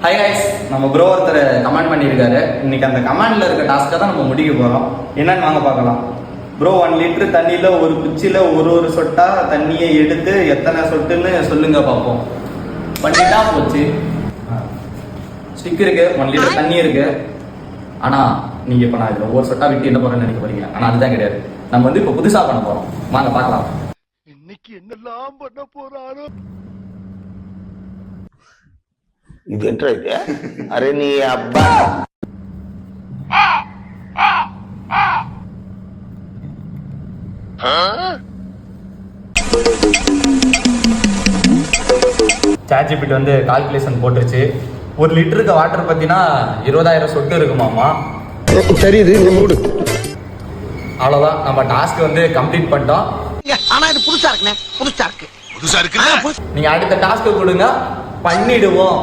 Hi guys, நம்ம bro ஒருத்தர் comment பண்ணியிருக்காரு. இன்னைக்கு அந்த கமெண்ட்ல இருக்க டாஸ்க்கை தான் நம்ம முடிக்க போறோம். என்னன்னு வாங்க பார்க்கலாம். ப்ரோ 1 லிட்டர் தண்ணியில ஒரு குச்சியில ஒரு சொட்டா தண்ணியை எடுத்து எத்தனை சொட்டுன்னு சொல்லுங்க பார்ப்போம். பண்ணிட்டா போச்சு. ஸ்டிக் இருக்கு, 1 லிட்டர் தண்ணி இருக்கு. ஆனா நீங்க இப்ப நான் இதுல ஒரு சொட்டா விட்டு என்ன போறேன்னு நினைக்க போறீங்க. ஆனா அதுதான் கிடையாது. நம்ம வந்து இப்ப புதுசா பண்ண போறோம். வாங்க பார்க்கலாம். இன்னைக்கு என்னெல்லாம் பண்ண போறாரோ. இது என்ன இது? அரே நீ அப்பா ChatGPT வந்து கால்குலேஷன் போட்டுருச்சு. 1 லிட்டருக்கு வாட்டர் பத்தினா 20,000 சொட்டு இருக்குமாமா. தெரியுது, நீ மூடு. அவ்வளவுதான், நம்ம டாஸ்க் வந்து கம்ப்ளீட் பண்ணிட்டோம். ஆனா இது புதுசா இருக்கு. நீங்க அடுத்த டாஸ்க் கொடுங்க, பண்ணிடுவோம்.